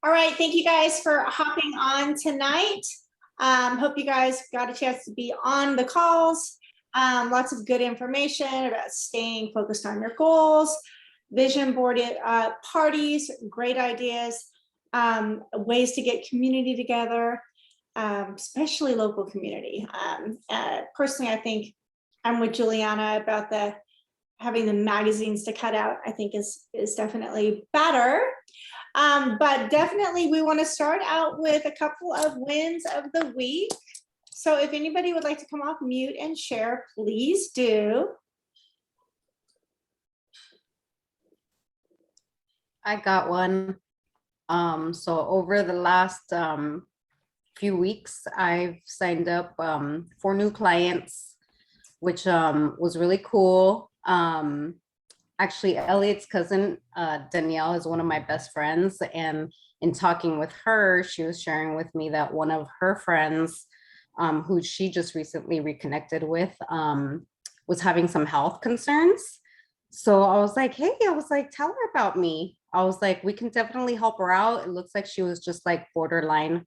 All right, thank you guys for hopping on tonight. Hope you guys got a chance to be on the calls. Lots of good information about staying focused on your goals, vision board parties, great ideas, ways to get community together, especially local community. Personally, I think I'm with Juliana about having the magazines to cut out. I think is definitely better. But definitely we want to start out with a couple of wins of the week. So if anybody would like to come off mute and share, please do. I got one. So over the last few weeks, I've signed up 4 new clients, which was really cool. Actually, Elliot's cousin, Danielle, is one of my best friends. And in talking with her, she was sharing with me that one of her friends, who she just recently reconnected with, was having some health concerns. So I was like, hey, tell her about me. I was like, we can definitely help her out. It looks like she was just like borderline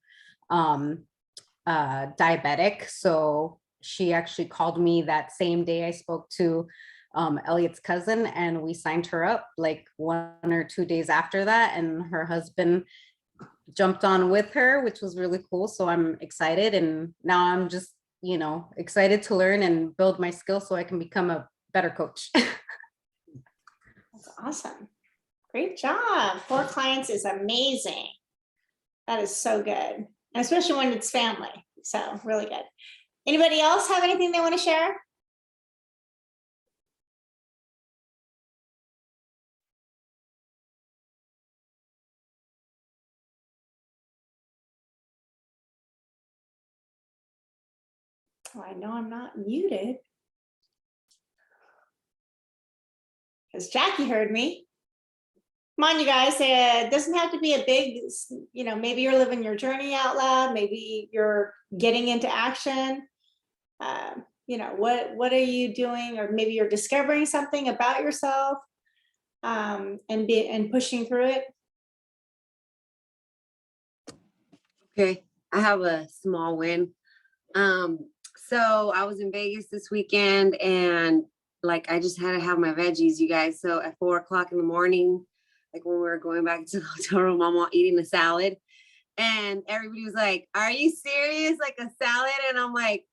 diabetic. So she actually called me that same day I spoke to Elliot's cousin, and we signed her up like 1 or 2 days after that, and her husband jumped on with her, which was really cool. So I'm excited, and now I'm just, excited to learn and build my skills so I can become a better coach. That's awesome. Great job. 4 clients is amazing. That is so good, and especially when it's family. So really good. Anybody else have anything they want to share? Oh, I know I'm not muted because Jackie heard me. Come on, you guys. It doesn't have to be a big, maybe you're living your journey out loud. Maybe you're getting into action. What are you doing? Or maybe you're discovering something about yourself and pushing through it. Okay, I have a small win. So I was in Vegas this weekend, and I just had to have my veggies, you guys. So at 4 o'clock in the morning, when we were going back to the hotel room, I'm eating a salad, and everybody was like, "Are you serious? Like a salad?" And I'm like,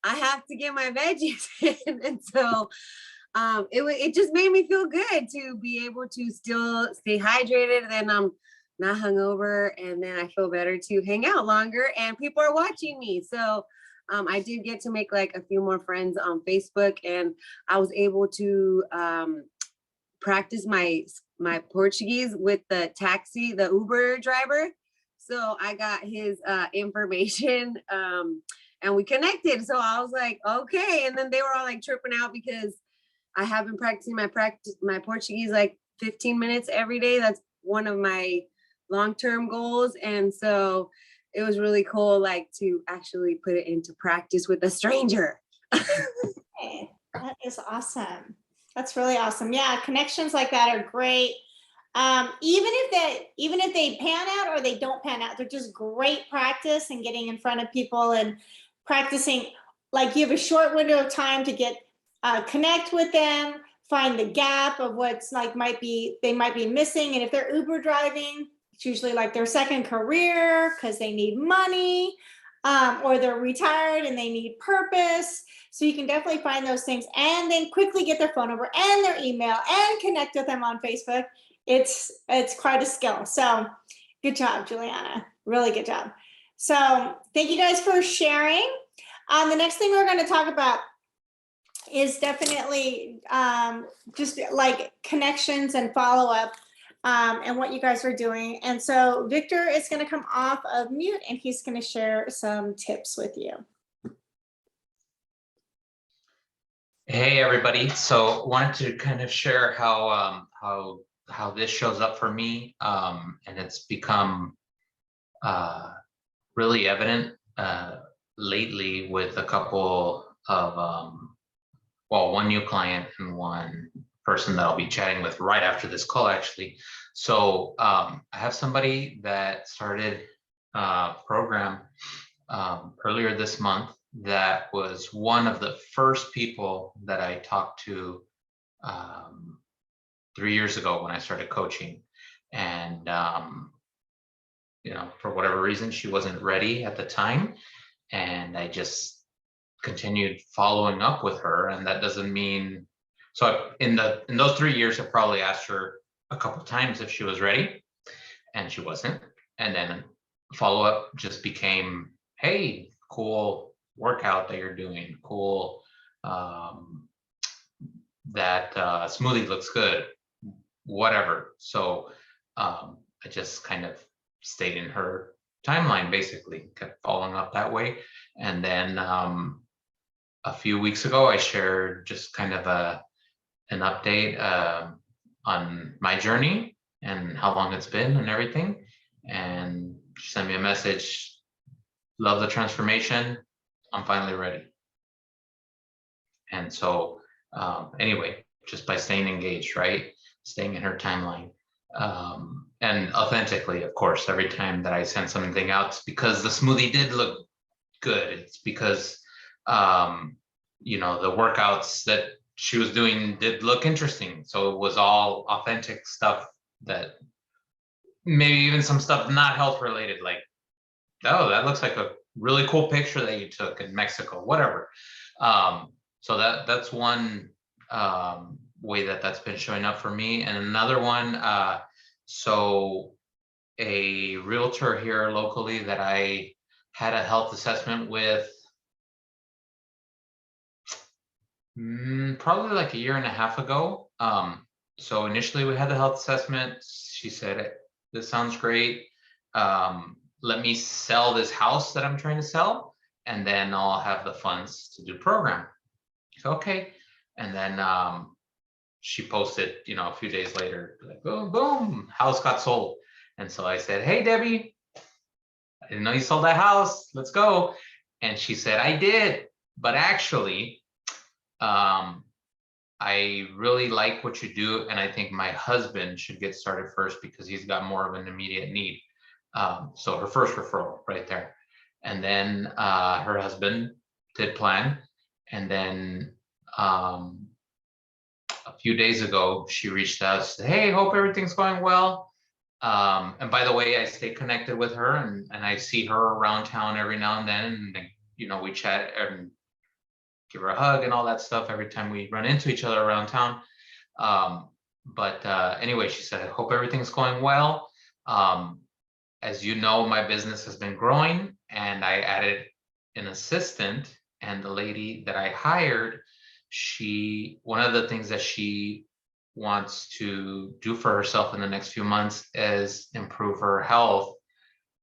I have to get my veggies in. And so it just made me feel good to be able to still stay hydrated, and then I'm not hungover, and then I feel better to hang out longer, and people are watching me. So I did get to make a few more friends on Facebook, and I was able to practice my Portuguese with the Uber driver. So I got his information and we connected. So I was like, okay. And then they were all tripping out because I have been practicing my Portuguese 15 minutes every day. That's one of my long-term goals. And so it was really cool to actually put it into practice with a stranger. Hey, that is awesome. That's really awesome. Yeah, connections like that are great. Even if they pan out or they don't pan out, they're just great practice and getting in front of people and practicing. You have a short window of time to get connect with them, find the gap of what's they might be missing. And if they're Uber driving, it's usually their second career because they need money, or they're retired and they need purpose. So you can definitely find those things and then quickly get their phone number and their email and connect with them on Facebook. It's quite a skill. So good job, Juliana. Really good job. So thank you guys for sharing. The next thing we're going to talk about is definitely just connections and follow-up and what you guys are doing. And so Victor is going to come off of mute and he's going to share some tips with you. Hey everybody. So wanted to kind of share how this shows up for me. And it's become really evident lately with a couple of one new client and one person that I'll be chatting with right after this call, actually. So I have somebody that started a program earlier this month that was one of the first people that I talked to 3 years ago when I started coaching. And for whatever reason, she wasn't ready at the time. And I just continued following up with her. And that doesn't mean, so in those 3 years, I probably asked her a couple times if she was ready, and she wasn't. And then follow up just became, hey, cool workout that you're doing, cool, that smoothie looks good, whatever. So I just kind of stayed in her timeline, basically kept following up that way. And then a few weeks ago, I shared just kind of an update on my journey and how long it's been and everything. And she sent me a message, love the transformation, I'm finally ready. And so anyway, just by staying engaged, right? Staying in her timeline. And authentically, of course, every time that I send something out, it's because the smoothie did look good. It's because, the workouts that she was doing did look interesting. So it was all authentic stuff, that maybe even some stuff not health related, like, oh, that looks like a really cool picture that you took in Mexico, whatever. So that's one way that's been showing up for me. And another one, so a realtor here locally that I had a health assessment with probably like a year and a half ago. So initially we had the health assessment. She said, this sounds great. Let me sell this house that I'm trying to sell, and then I'll have the funds to do program. So, okay. And then she posted, a few days later, like, boom, boom, house got sold. And so I said, hey, Debbie, I didn't know you sold that house. Let's go. And she said, I did, but actually, I really like what you do. And I think my husband should get started first because he's got more of an immediate need. So her first referral right there. And then her husband did plan. And then a few days ago, she reached out, said, hey, hope everything's going well. And by the way, I stay connected with her, and I see her around town every now and then. And, we chat and give her a hug and all that stuff every time we run into each other around town. But anyway, she said, I hope everything's going well. As you know, my business has been growing, and I added an assistant, and the lady that I hired, one of the things that she wants to do for herself in the next few months is improve her health.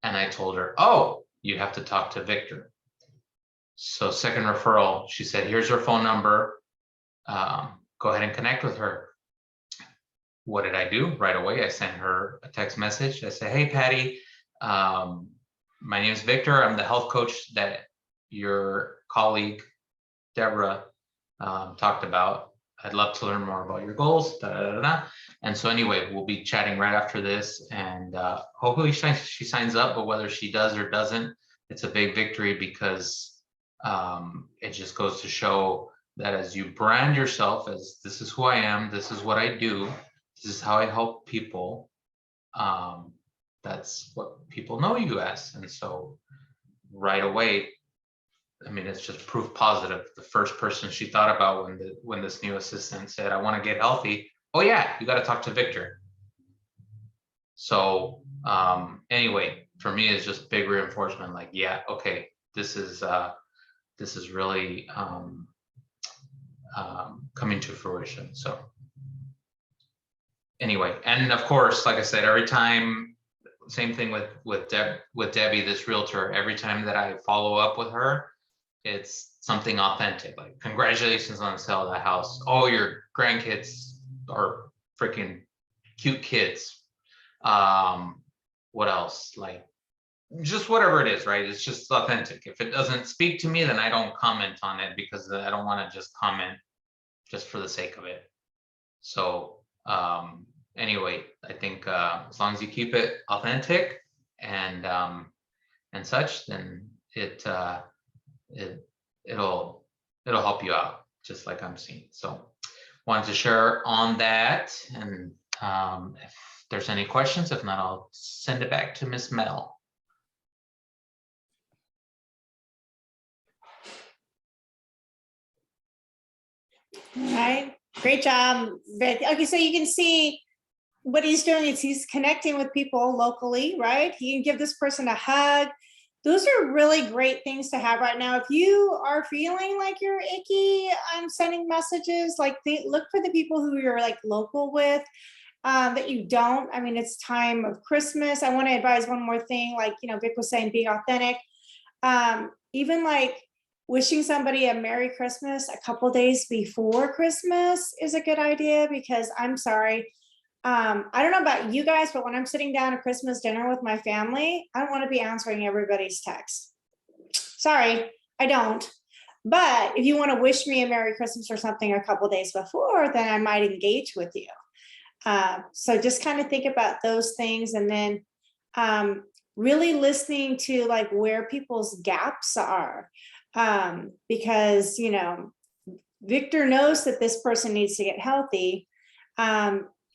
And I told her, oh, you have to talk to Victor. So second referral, she said, here's her phone number. Go ahead and connect with her. What did I do? Right away, I sent her a text message. I said, hey, Patty, my name is Victor. I'm the health coach that your colleague, Deborah, talked about. I'd love to learn more about your goals. Da, da, da, da. And so anyway, we'll be chatting right after this, and hopefully she signs up, but whether she does or doesn't, it's a big victory, because it just goes to show that as you brand yourself as, this is who I am, this is what I do, this is how I help people, that's what people know you as. And so right away, I mean, it's just proof positive. The first person she thought about when this new assistant said, I want to get healthy, oh yeah, you got to talk to Victor. So anyway, for me, it's just big reinforcement, like, yeah, okay, this is really coming to fruition. So anyway, and of course, like I said, every time, same thing with Debbie, this realtor, every time that I follow up with her, it's something authentic, like, congratulations on the sale of the house. Oh, your grandkids are freaking cute kids. What else? Like, just whatever it is, right? It's just authentic. If it doesn't speak to me, then I don't comment on it, because I don't want to just comment just for the sake of it. So anyway, I think as long as you keep it authentic and such, then it'll help you out, just like I'm seeing. So wanted to share on that, and if there's any questions, if not, I'll send it back to Miss Mel. All right, great job, Vic. Okay, so you can see what he's doing is he's connecting with people locally, right? He can give this person a hug. Those are really great things to have right now. If you are feeling like you're icky on sending messages, like look for the people who you're like local with, that you don't. I mean, it's time of Christmas. I want to advise one more thing, like, you know, Vic was saying, being authentic. Even like wishing somebody a Merry Christmas a couple days before Christmas is a good idea, because I'm sorry, I don't know about you guys, but when I'm sitting down at Christmas dinner with my family, I don't want to be answering everybody's text. Sorry, I don't. But if you want to wish me a Merry Christmas or something a couple days before, then I might engage with you. So just kind of think about those things, and then really listening to like where people's gaps are, because, you know, Victor knows that this person needs to get healthy.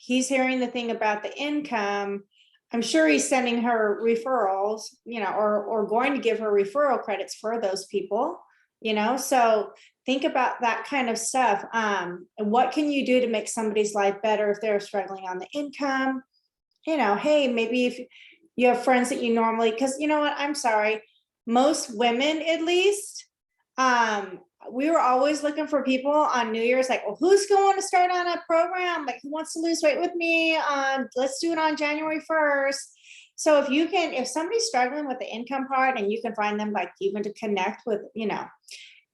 He's hearing the thing about the income. I'm sure he's sending her referrals, you know, or going to give her referral credits for those people, you know. So think about that kind of stuff. And what can you do to make somebody's life better if they're struggling on the income? You know, hey, maybe if you have friends that you normally, because you know what, I'm sorry, most women at least, we were always looking for people on New Year's, like, well, who's going to start on a program? Like, who wants to lose weight with me? Let's do it on January 1st. So if you can, if somebody's struggling with the income part and you can find them, like, even to connect with, you know,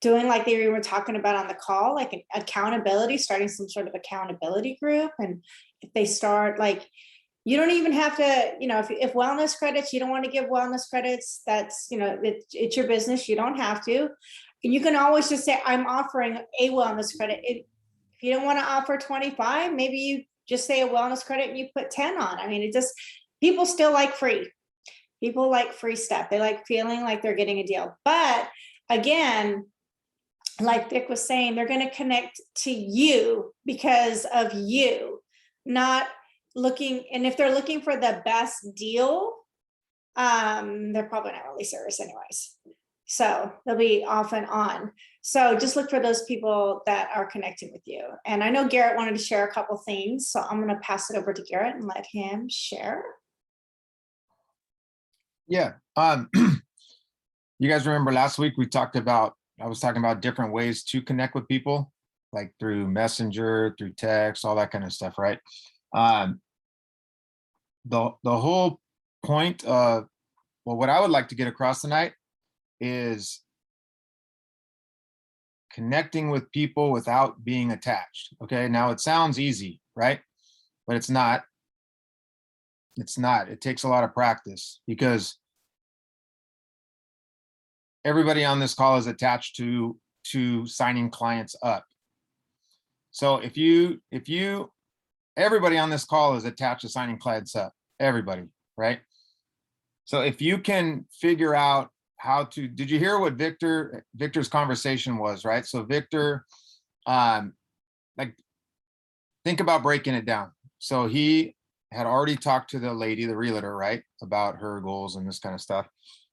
doing like they were talking about on the call, like an accountability, starting some sort of accountability group. And if they start, like, you don't even have to, you know, if wellness credits, you don't want to give wellness credits, that's, you know, it's your business. You don't have to. And you can always just say, I'm offering a wellness credit. If you don't want to offer 25, maybe you just say a wellness credit and you put 10 on. I mean, it just, people still like free. People like free stuff. They like feeling like they're getting a deal. But again, like Vic was saying, they're going to connect to you because of you, not looking. And if they're looking for the best deal, they're probably not really serious anyways. So they'll be off and on. So just look for those people that are connecting with you. And I know Garrett wanted to share a couple things, so I'm going to pass it over to Garrett and let him share. Yeah. You guys remember last week we talked about, I was talking about different ways to connect with people, like through Messenger, through text, all that kind of stuff, right? The whole point of, well, what I would like to get across tonight is connecting with people without being attached. Okay, now it sounds easy, right? But it's not. It's not. It takes a lot of practice, because everybody on this call is attached to signing clients up. So if you everybody on this call is attached to signing clients up, everybody, right? So if you can figure out how to, did you hear what Victor's conversation was, right? So Victor, like, think about breaking it down. So he had already talked to the lady, the realtor, right, about her goals and this kind of stuff.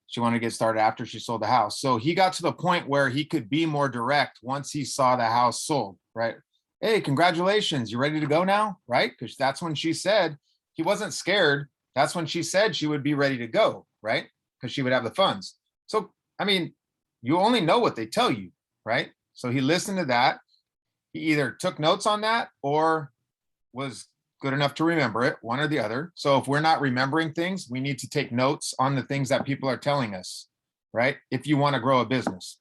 She wanted to get started after she sold the house. So he got to the point where he could be more direct once he saw the house sold, right? Hey, congratulations, you ready to go now, right? Because that's when she said, he wasn't scared. That's when she said she would be ready to go, right? Because she would have the funds. So, I mean, you only know what they tell you, right? So he listened to that. He either took notes on that or was good enough to remember it, one or the other. So if we're not remembering things, we need to take notes on the things that people are telling us, right? If you want to grow a business.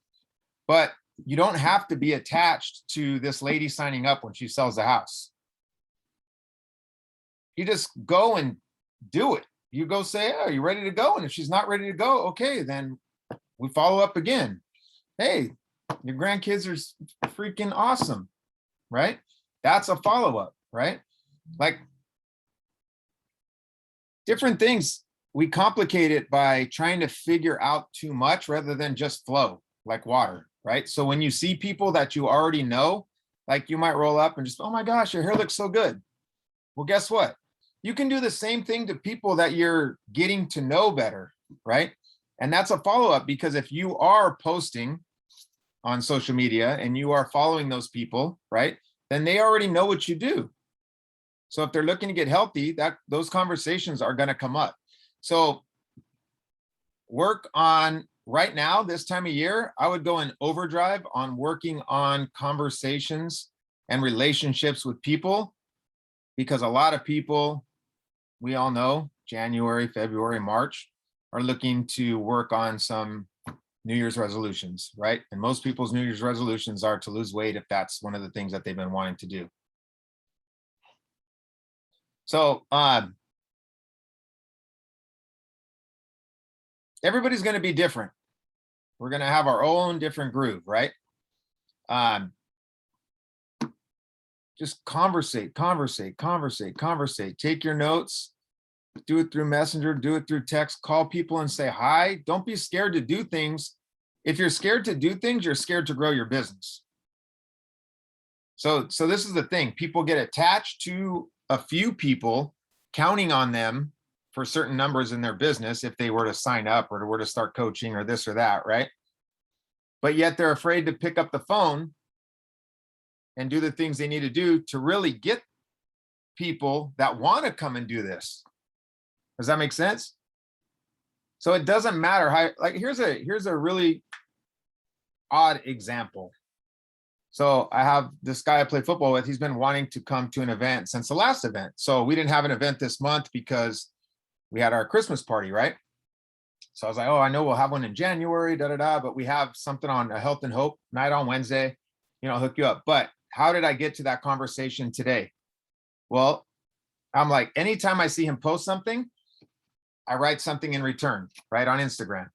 But you don't have to be attached to this lady signing up when she sells the house. You just go and do it. You go say, oh, are you ready to go? And if she's not ready to go, okay, then we follow up again. Hey, your grandkids are freaking awesome, right? That's a follow-up. right? Like different things, we complicate it by trying to figure out too much rather than just flow like water, right? So when you see people that you already know, like you might roll up and just, oh my gosh, your hair looks so good. Well, guess what? You can do the same thing to people that you're getting to know better, right? And that's a follow-up, because if you are posting on social media and you are following those people, right, then they already know what you do. So if they're looking to get healthy, that those conversations are going to come up. So work on right now, this time of year, I would go in overdrive on working on conversations and relationships with people, because a lot of people, we all know, January, February, March, are looking to work on some New Year's resolutions, right? And most people's New Year's resolutions are to lose weight if that's one of the things that they've been wanting to do. So everybody's going to be different. We're going to have our own different groove, right? Just conversate. Take your notes, do it through Messenger, do it through text, call people and say hi. Don't be scared to do things. If you're scared to do things, you're scared to grow your business. So this is the thing. People get attached to a few people, counting on them for certain numbers in their business if they were to sign up or were to start coaching or this or that, right? But yet they're afraid to pick up the phone and do the things they need to do to really get people that want to come and do this. Does that make sense? So it doesn't matter how, like, here's a really odd example. So I have this guy I play football with. He's been wanting to come to an event since the last event. So we didn't have an event this month because we had our Christmas party, right? So I was like, oh, I know we'll have one in January, but we have something on a Health and Hope night on Wednesday, I'll hook you up. But how did I get to that conversation today? Well, I'm like, anytime I see him post something, I write something in return, right, on Instagram.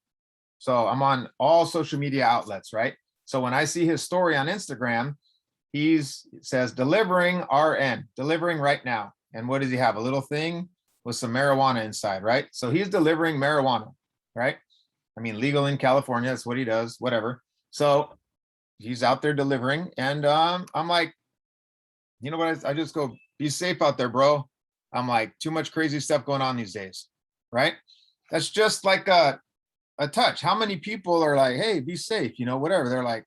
So I'm on all social media outlets, right? So when I see his story on Instagram, it says delivering RN, delivering right now. And what does he have? A little thing with some marijuana inside, right? So he's delivering marijuana, right? I mean, legal in California, that's what he does, whatever. So he's out there delivering. And I'm like, you know what? I just go, be safe out there, bro. I'm like, too much crazy stuff going on these days, right? That's just like a touch. How many people are like, hey, be safe, whatever. They're like,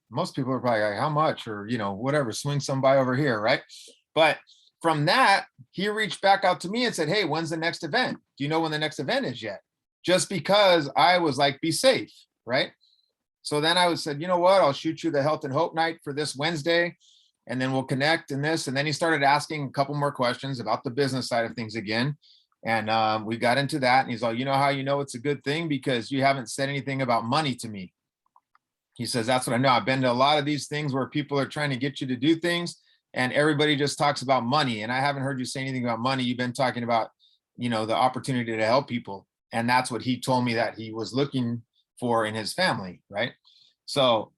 most people are probably like, how much, or, whatever, swing some by over here, right? But from that, he reached back out to me and said, hey, when's the next event? Do you know when the next event is yet? Just because I was like, be safe, right? So then I said, you know what, I'll shoot you the Health and Hope night for this Wednesday, and then we'll connect in this. And then he started asking a couple more questions about the business side of things again. And we got into that, and he's like, you know how you know it's a good thing? Because you haven't said anything about money to me. He says, that's what I know. I've been to a lot of these things where people are trying to get you to do things, and everybody just talks about money. And I haven't heard you say anything about money. You've been talking about, the opportunity to help people. And that's what he told me that he was looking for in his family, right? So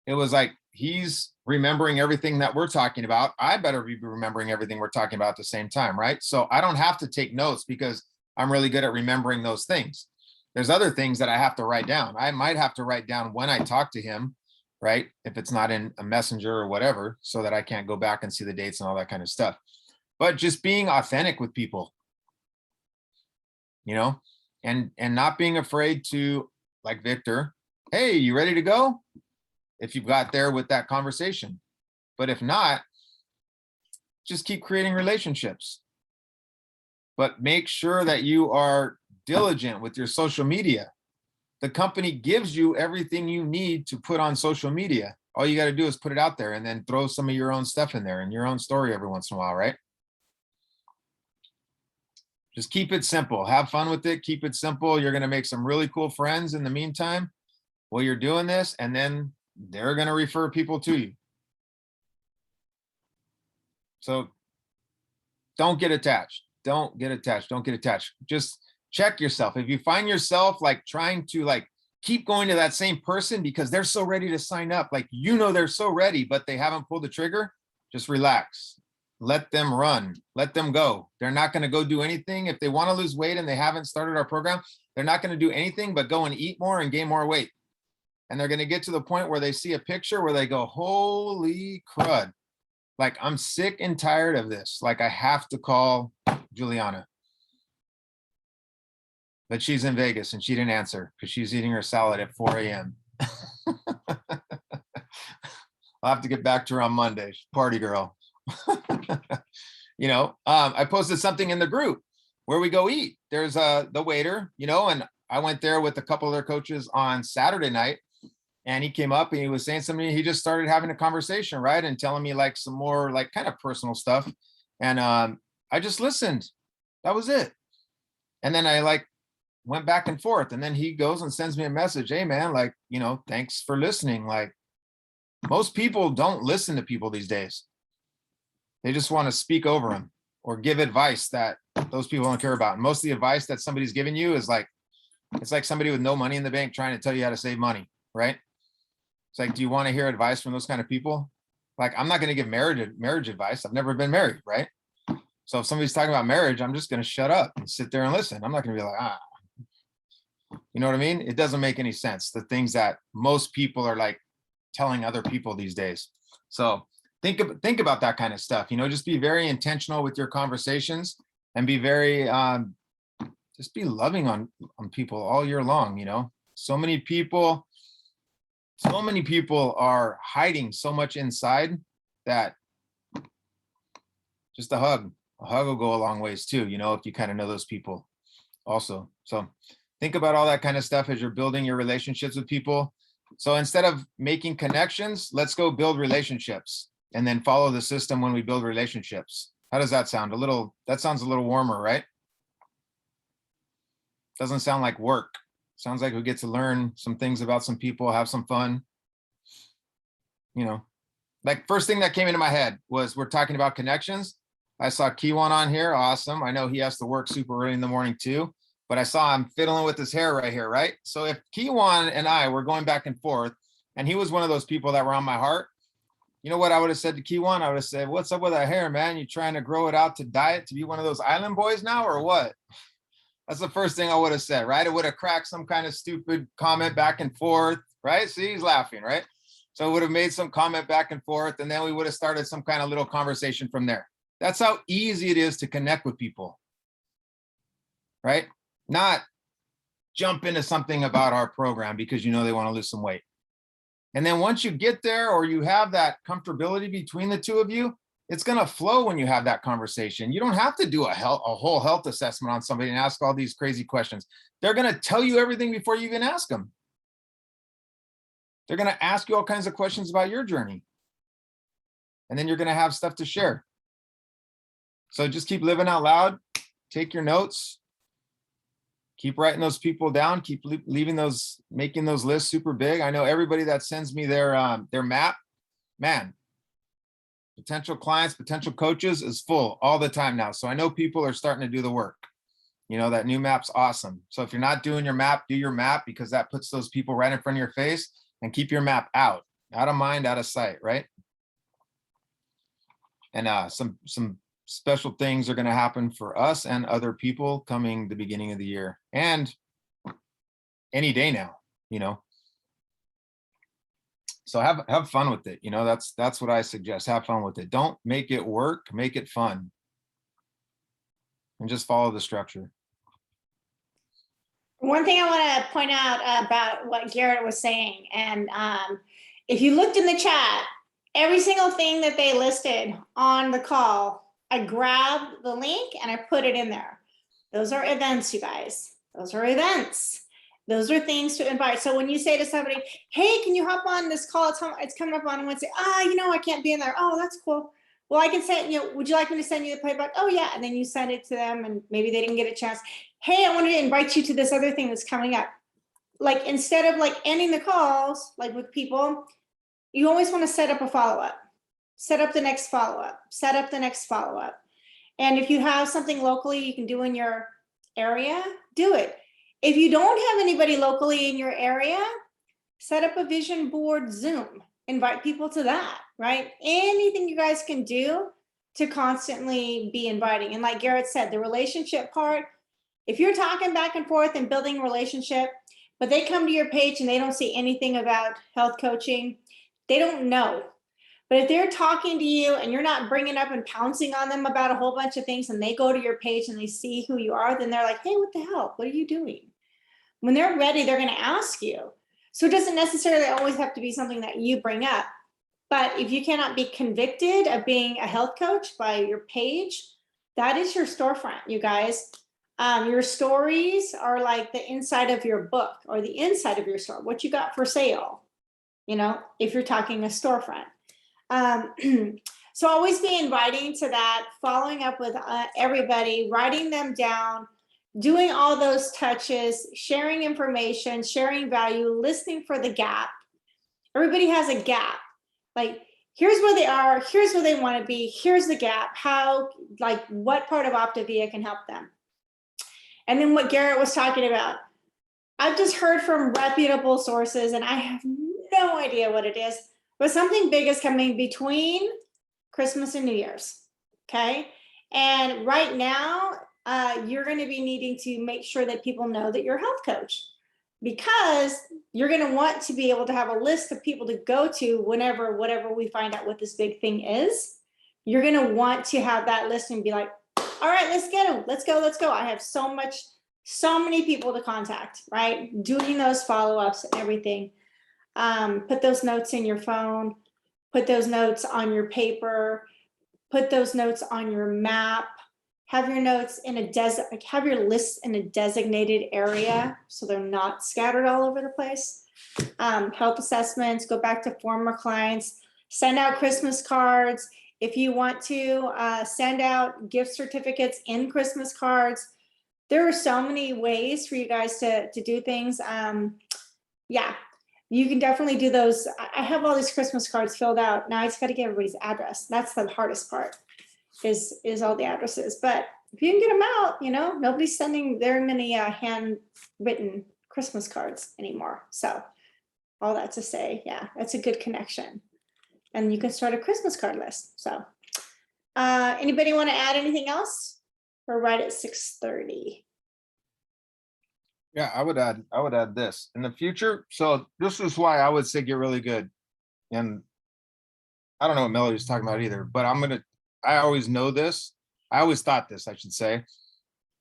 it was like, he's remembering everything that we're talking about. I better be remembering everything we're talking about at the same time, right? So I don't have to take notes because I'm really good at remembering those things. There's other things that I have to write down. I might have to write down when I talk to him, right? If it's not in a messenger or whatever, so that I can't go back and see the dates and all that kind of stuff. But just being authentic with people, and not being afraid to, like Victor, hey, you ready to go? If you've got there with that conversation. But if not, just keep creating relationships. But make sure that you are diligent with your social media. The company gives you everything you need to put on social media. All you got to do is put it out there and then throw some of your own stuff in there and your own story every once in a while, right? Just keep it simple. Have fun with it. Keep it simple. You're going to make some really cool friends in the meantime while you're doing this, and then they're going to refer people to you. So don't get attached. Don't get attached. Don't get attached. Just check yourself. If you find yourself like trying to like keep going to that same person because they're so ready to sign up, like, they're so ready, but they haven't pulled the trigger, just relax. let them run, let them go. They're not going to go do anything. If they want to lose weight and they haven't started our program, they're not going to do anything but go and eat more and gain more weight. And they're going to get to the point where they see a picture where they go, holy crud. Like, I'm sick and tired of this. Like, I have to call Juliana. But she's in Vegas and she didn't answer because she's eating her salad at 4 a.m. I'll have to get back to her on Monday. Party girl. You know, I posted something in the group where we go eat. There's the waiter, you know, and I went there with a couple of their coaches on Saturday night, and he came up and he was saying something. He just started having a conversation, right, and telling me like some more like kind of personal stuff, and I just listened. That was it. And then I like went back and forth, and then he goes and sends me a message. Hey man, like, you know, thanks for listening. Like, most people don't listen to people these days. They just want to speak over them or give advice that those people don't care about. And most of the advice that somebody's giving you is like, it's like somebody with no money in the bank trying to tell you how to save money, right? It's like, do you want to hear advice from those kind of people? Like, I'm not going to give marriage advice. I've never been married, right? So if somebody's talking about marriage, I'm just going to shut up and sit there and listen. I'm not going to be like, you know what I mean? It doesn't make any sense. The things that most people are like telling other people these days. So think about that kind of stuff, you know, just be very intentional with your conversations and be very, just be loving on people all year long. You know, so many people are hiding so much inside that just a hug will go a long ways too, you know, if you kind of know those people also. So think about all that kind of stuff as you're building your relationships with people. So instead of making connections, let's go build relationships and then follow the system when we build relationships. How does that sound? That sounds a little warmer, right? Doesn't sound like work. Sounds like we get to learn some things about some people, have some fun. You know, like first thing that came into my head was we're talking about connections. I saw Kiwan on here. Awesome. I know he has to work super early in the morning too, but I saw him fiddling with his hair right here, right? So if Kiwan and I were going back and forth and he was one of those people that were on my heart, you know what I would have said to Kiwan? I would have said, what's up with that hair, man? You trying to grow it out to dye it to be one of those island boys now or what? That's the first thing I would have said, right? It would have cracked some kind of stupid comment back and forth, right? See, he's laughing, right? So it would have made some comment back and forth, and then we would have started some kind of little conversation from there. That's how easy it is to connect with people, right? Not jump into something about our program because you know they want to lose some weight. And then once you get there or you have that comfortability between the two of you, it's going to flow when you have that conversation. You don't have to do a whole health assessment on somebody and ask all these crazy questions. They're going to tell you everything before you even ask them. They're going to ask you all kinds of questions about your journey. And then you're going to have stuff to share. So just keep living out loud. Take your notes. Keep writing those people down. Keep leaving those, making those lists super big. I know everybody that sends me their map, man, potential clients, potential coaches is full all the time now. So I know people are starting to do the work. You know, that new map's awesome. So if you're not doing your map, do your map because that puts those people right in front of your face, and keep your map out of mind, out of sight, right? And some special things are going to happen for us and other people coming the beginning of the year and any day now, you know. So have fun with it. You know, that's what I suggest. Have fun with it. Don't make it work, make it fun. And just follow the structure. One thing I want to point out about what Garrett was saying, and if you looked in the chat, every single thing that they listed on the call, I grabbed the link and I put it in there. Those are events, you guys. Those are events. Those are things to invite. So when you say to somebody, hey, can you hop on this call? It's coming up on Wednesday. You know, I can't be in there. Oh, that's cool. Well, I can send, you know, would you like me to send you the playback? Oh yeah. And then you send it to them and maybe they didn't get a chance. Hey, I wanted to invite you to this other thing that's coming up. Like, instead of like ending the calls, like with people, you always want to set up a follow-up, set up the next follow-up, set up the next follow-up. And if you have something locally you can do in your area, do it. If you don't have anybody locally in your area, set up a vision board Zoom, invite people to that, right? Anything you guys can do to constantly be inviting. And like Garrett said, the relationship part, if you're talking back and forth and building a relationship, but they come to your page and they don't see anything about health coaching, they don't know. But if they're talking to you and you're not bringing up and pouncing on them about a whole bunch of things, and they go to your page and they see who you are, then they're like, hey, what the hell? What are you doing? When they're ready, they're going to ask you. So it doesn't necessarily always have to be something that you bring up. But if you cannot be convicted of being a health coach by your page, that is your storefront, you guys. Your stories are like the inside of your book or the inside of your store, what you got for sale, you know, if you're talking a storefront. So always be inviting to that, following up with everybody, writing them down, doing all those touches, sharing information, sharing value, listening for the gap. Everybody has a gap. Like, here's where they are, here's where they want to be, here's the gap, how, like, what part of Optavia can help them. And then what Garrett was talking about, I've just heard from reputable sources and I have no idea what it is, but something big is coming between Christmas and New Year's, okay? And right now, you're going to be needing to make sure that people know that you're a health coach, because you're going to want to be able to have a list of people to go to whenever, whatever we find out what this big thing is. You're going to want to have that list and be like, all right, let's go, let's go, let's go. I have so many people to contact, right? Doing those follow-ups and everything. Put those notes in your phone, put those notes on your paper, put those notes on your map, have your notes in a have your lists in a designated area so they're not scattered all over the place. Health assessments, go back to former clients, send out Christmas cards. If you want to send out gift certificates in Christmas cards, there are so many ways for you guys to do things. Yeah, you can definitely do those. I have all these Christmas cards filled out. Now I just got to get everybody's address. That's the hardest part, is all the addresses. But if you can get them out, you know, nobody's sending very many handwritten Christmas cards anymore. So all that to say, yeah, that's a good connection. And you can start a Christmas card list. So anybody want to add anything else? We're right at 6:30. Yeah, I would add this in the future. So this is why I would say get really good. And I don't know what Melody's talking about either, but I always know this. I always thought this, I should say,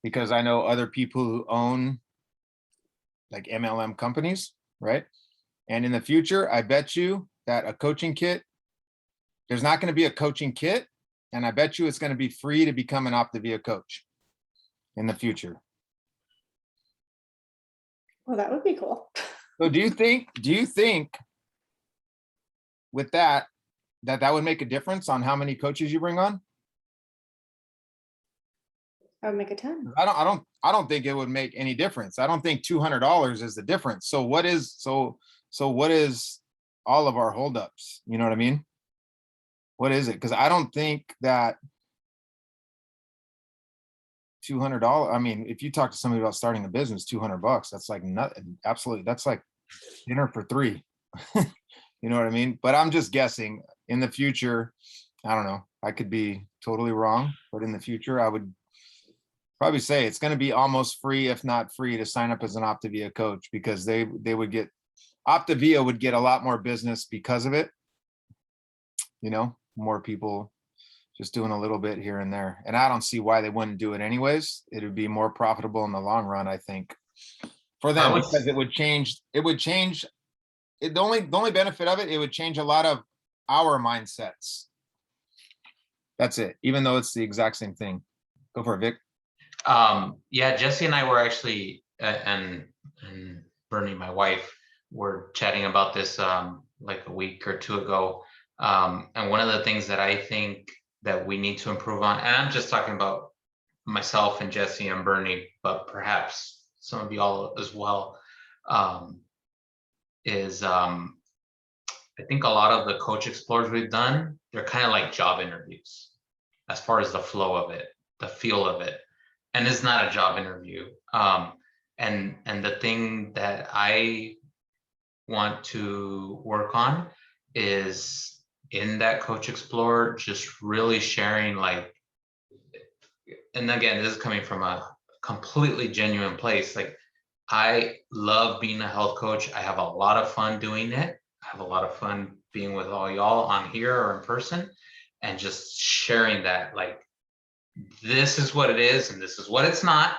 because I know other people who own like MLM companies, right? And in the future, I bet you that a coaching kit, there's not going to be a coaching kit. And I bet you it's going to be free to become an Optavia coach in the future. Well, that would be cool. So do you think with that would make a difference on how many coaches you bring on? I would make a ton. I don't think it would make any difference. I don't think $200 is the difference. So what is all of our holdups? You know what I mean? What is it? Because I don't think that $200. I mean, if you talk to somebody about starting a business, $200, that's like nothing. Absolutely, that's like dinner for three. You know what I mean? But I'm just guessing. In the future, I don't know. I could be totally wrong, but in the future, I would probably say it's going to be almost free, if not free, to sign up as an Optavia coach, because Optavia would get a lot more business because of it. You know, more people just doing a little bit here and there. And I don't see why they wouldn't do it anyways. It would be more profitable in the long run, I think, for them, because it would change. The only benefit of it would change a lot of our mindsets. That's it, even though it's the exact same thing. Go for it, Vic. Yeah, Jesse and I were actually, and Bernie, my wife, were chatting about this like a week or two ago. And one of the things that I think that we need to improve on, and I'm just talking about myself and Jesse and Bernie, but perhaps some of y'all as well, is I think a lot of the coach explorers we've done, they're kind of like job interviews as far as the flow of it, the feel of it. And it's not a job interview. And the thing that I want to work on is in that Coach Explorer, just really sharing like, and again, this is coming from a completely genuine place. Like, I love being a health coach. I have a lot of fun doing it. I have a lot of fun being with all y'all on here or in person, and just sharing that, like, this is what it is and this is what it's not.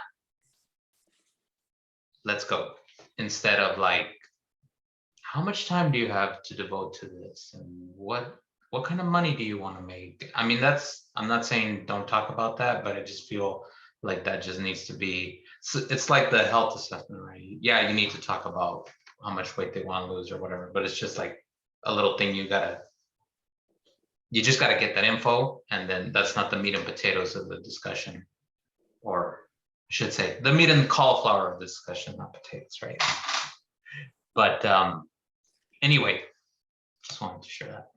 Let's go. Instead of like, how much time do you have to devote to this, and what kind of money do you want to make? I mean, I'm not saying don't talk about that, but I just feel like that just needs to be, it's like the health assessment, right? Yeah, you need to talk about how much weight they want to lose or whatever, but it's just like a little thing you just gotta get that info, and then that's not the meat and potatoes of the discussion. Or I should say the meat and the cauliflower of the discussion, not potatoes, right? But anyway, just wanted to share that.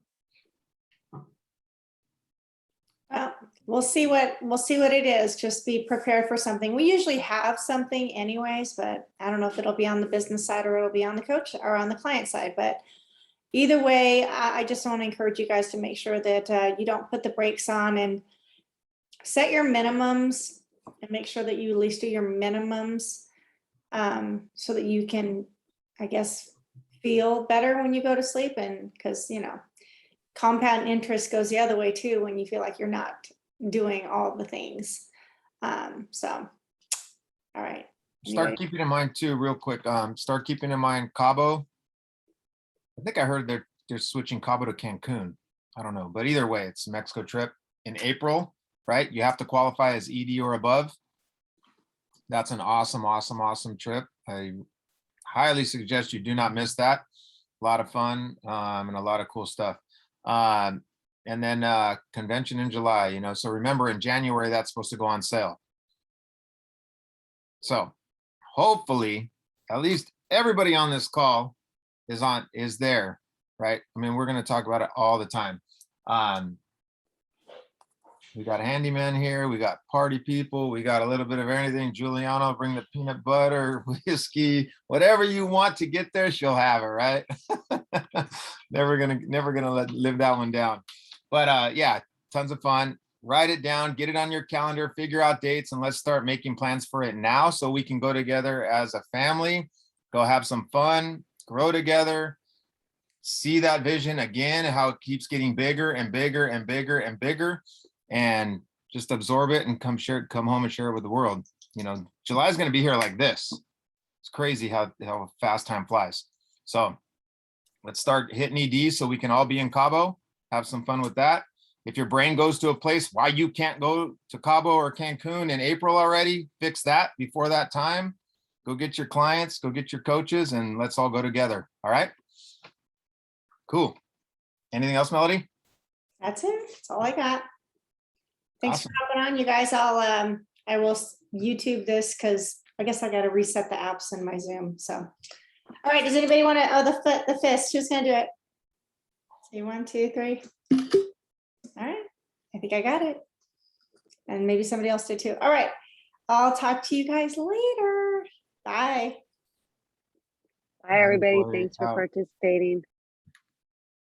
Well, we'll see what it is. Just be prepared for something. We usually have something anyways, but I don't know if it'll be on the business side or it'll be on the coach or on the client side. But either way, I just want to encourage you guys to make sure that you don't put the brakes on, and set your minimums and make sure that you at least do your minimums, so that you can, I guess, feel better when you go to sleep. And because, compound interest goes the other way too when you feel like you're not doing all the things. So, all right. Start Anybody? keeping in mind too, real quick, start keeping in mind Cabo. I think I heard they're switching Cabo to Cancun. I don't know, but either way, it's a Mexico trip in April, right? You have to qualify as ED or above. That's an awesome trip. I highly suggest you do not miss that. A lot of fun, and a lot of cool stuff. And then convention in July, so remember, in January, that's supposed to go on sale. So hopefully at least everybody on this call is there, right? I mean, we're going to talk about it all the time. We got a handyman here, we got party people, we got a little bit of everything. Juliana, bring the peanut butter, whiskey, whatever you want to get there, she'll have it, right? never gonna live that one down. But yeah, tons of fun. Write it down, get it on your calendar, figure out dates, and let's start making plans for it now so we can go together as a family, go have some fun, grow together, see that vision again, how it keeps getting bigger and bigger and bigger and bigger, and just absorb it and come home and share it with the world. July is going to be here like this. It's crazy how fast time flies. So let's start hitting ED so we can all be in Cabo, have some fun with that. If your brain goes to a place why you can't go to Cabo or Cancun in April already, fix that before that time. Go get your clients, go get your coaches, and let's all go together. All right. Cool. Anything else, Melody? That's it. That's all I got. Thanks Awesome. for coming on, you guys. I will YouTube this because I guess I got to reset the apps in my Zoom. So, all right. Does anybody want to? Oh, the fist. Who's gonna do it? Say 1, 2, 3. All right. I think I got it. And maybe somebody else did too. All right. I'll talk to you guys later. Bye. Bye, everybody. Bye. Thanks for Out. participating.